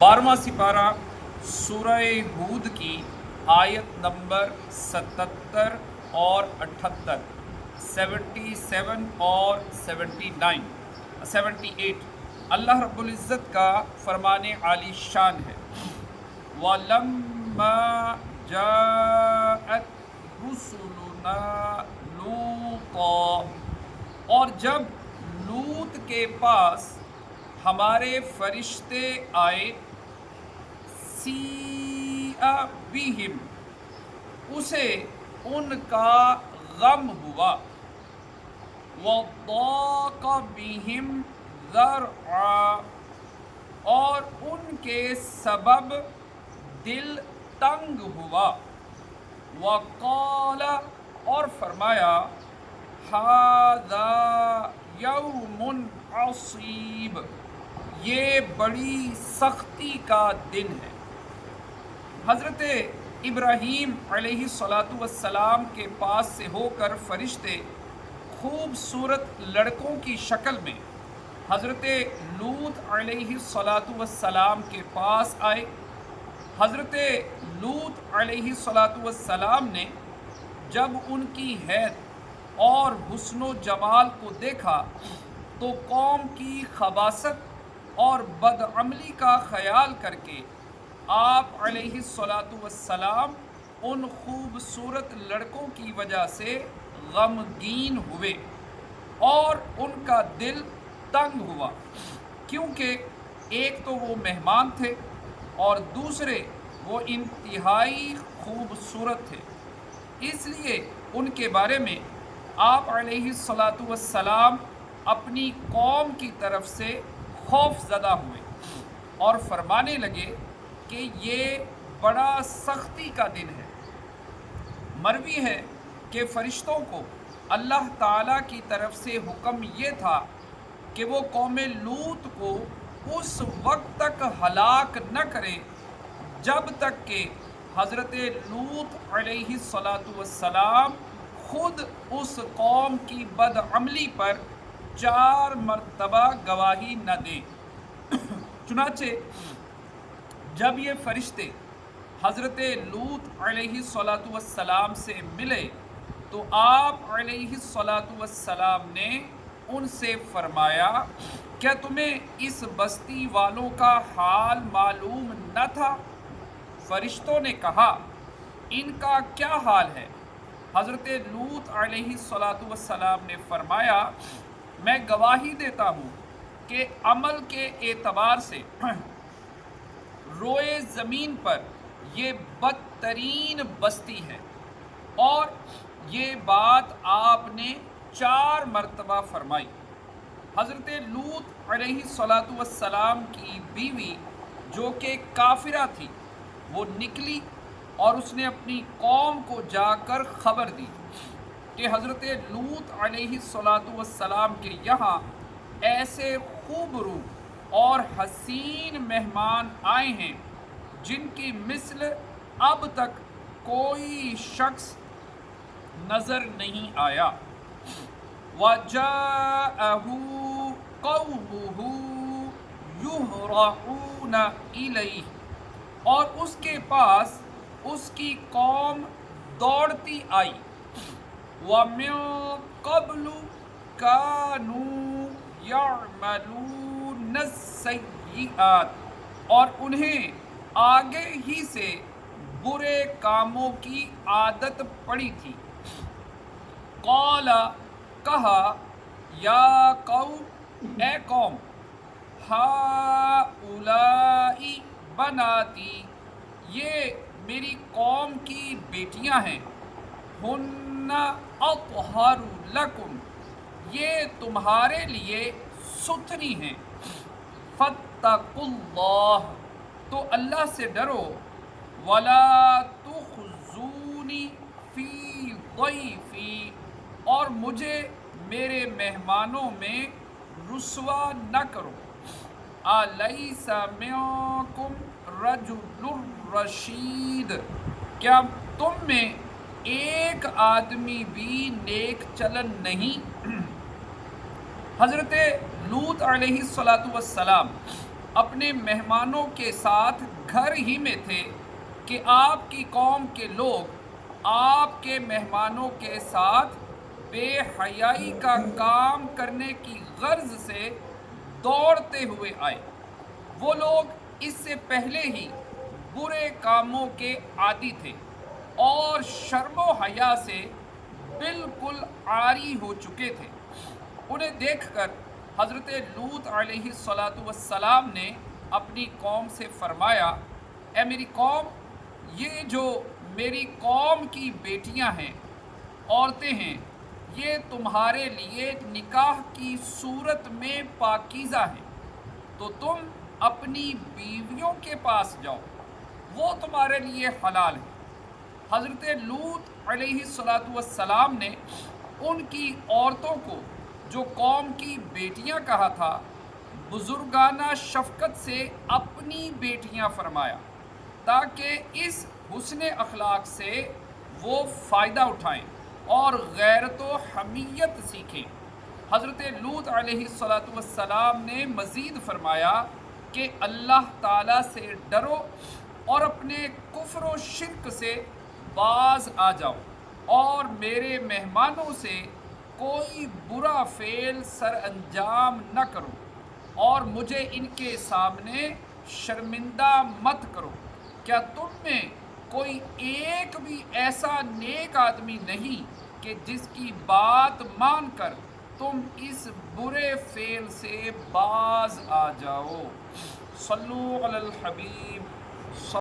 12वां सिपारा सूरह हूद की आयत नंबर 77 और 78, 77 और 78। अल्लाह रब्बुल इज़्ज़त का फरमाने आली शान है, वलम्मा जाअत रुसुलुना लूता, और जब लूत के पास हमारे फरिश्ते आए, सीआ बिहिम, उसे उनका गम हुआ, वदाक़ बिहिम ज़रआ, और उनके सबब दिल तंग हुआ, वक़ाल, और फरमाया, हाज़ा यौमुन असीब, ये बड़ी सख्ती का दिन है। हज़रत इब्राहीम अलैहिस्सलातु वस्सलाम के पास से होकर फरिश्ते खूबसूरत लड़कों की शक्ल में हज़रत लूत अलैहिस्सलातु वस्सलाम के पास आए। हज़रत लूत अलैहिस्सलातु वस्सलाम ने जब उनकी हैत और हुस्नो जमाल को देखा तो कौम की खबासत और बदअमली का ख़याल करके आप अलैहिस्सलातु वस्सलाम उन खूबसूरत लड़कों की वजह से गमगीन हुए और उनका दिल तंग हुआ, क्योंकि एक तो वो मेहमान थे और दूसरे वो इंतहाई खूबसूरत थे। इसलिए उनके बारे में आप अलैहिस्सलातु वस्सलाम अपनी कौम की तरफ से खौफज़दा हुए और फरमाने लगे कि ये बड़ा सख्ती का दिन है। मरवी है कि फ़रिश्तों को अल्लाह ताला की तरफ से हुक्म ये था कि वो कौम लूत को उस वक्त तक हलाक न करें जब तक कि हज़रत लूत अलैहिस्सलातु वस्सलाम खुद उस कौम की बदअमली पर 4 मरतबा गवाही न दें। चुनाचे जब ये फरिश्ते हज़रत लूत अलैहिस्सलातु वस्सलाम से मिले तो आप अलैहिस्सलातु वस्सलाम ने उनसे फरमाया, क्या तुम्हें इस बस्ती वालों का हाल मालूम न था? फरिश्तों ने कहा, इनका क्या हाल है? हज़रत लूत अलैहिस्सलातु वस्सलाम ने फरमाया, मैं गवाही देता हूँ कि अमल के एतबार से रोए ज़मीन पर ये बदतरीन बस्ती है, और ये बात आपने 4 मरतबा फरमाई। हज़रत लूत अलैहिस्सलातु वस्सलाम की बीवी जो कि काफिरा थी, वो निकली और उसने अपनी कौम को जाकर ख़बर दी कि हज़रत लूत अलैहिस्सलातु वस्सलाम के यहाँ ऐसे खूबरू और हसीन मेहमान आए हैं जिनकी मिस्ल अब तक कोई शख्स नज़र नहीं आया। वजाअहू कौमुहू युहरऊन इलैहि, और उसके पास उसकी कौम दौड़ती आई। वमिन क़ब्लु कानू यअमलून सय्यिआत, और उन्हें आगे ही से बुरे कामों की आदत पड़ी थी। क़ाला, कहा, या कौम, ए कौम, हाउलाई बनाती, ये मेरी कौम की बेटियां हैं। हुन्ना अत्हरु लकुम, ये तुम्हारे लिए सुथरी हैं। फत्तकुल्लाह, तो अल्लाह से डरो। वला तुख़्ज़ूनी फ़ी ज़ैफ़ी, और मुझे मेरे मेहमानों में रुसवा न करो। अलैसा मिनकुम रजुलुर रशीद, क्या तुम में एक आदमी भी नेक चलन नहीं? हज़रत लूत अलैहिस्सलातु वस्सलाम اپنے مہمانوں کے ساتھ گھر ہی میں تھے کہ آپ کی قوم کے لوگ آپ کے مہمانوں کے ساتھ بے حیائی کا کام کرنے کی غرض سے دوڑتے ہوئے آئے۔ وہ لوگ اس سے پہلے ہی برے کاموں کے عادی تھے اور شرم و حیا سے بالکل عاری ہو چکے تھے۔ انہیں دیکھ کر حضرت لوط علیہ السلام نے اپنی قوم سے فرمایا، اے میری قوم، یہ جو میری قوم کی بیٹیاں ہیں، عورتیں ہیں، یہ تمہارے لیے نکاح کی صورت میں پاکیزہ ہیں، تو تم اپنی بیویوں کے پاس جاؤ، وہ تمہارے لیے حلال ہیں۔ حضرت لوط علیہ السلام نے ان کی عورتوں کو جو قوم کی بیٹیاں کہا تھا، بزرگانہ شفقت سے اپنی بیٹیاں فرمایا تاکہ اس حسن اخلاق سے وہ فائدہ اٹھائیں اور غیرت و حمیت سیکھیں۔ حضرت لوط علیہ السلام نے مزید فرمایا کہ اللہ تعالیٰ سے ڈرو اور اپنے کفر و شرک سے باز آ جاؤ اور میرے مہمانوں سے کوئی برا فعل سر انجام نہ کرو اور مجھے ان کے سامنے شرمندہ مت کرو۔ کیا تم میں کوئی ایک بھی ایسا نیک آدمی نہیں کہ جس کی بات مان کر تم اس برے فعل سے باز آ جاؤ؟ صلو علی الحبیب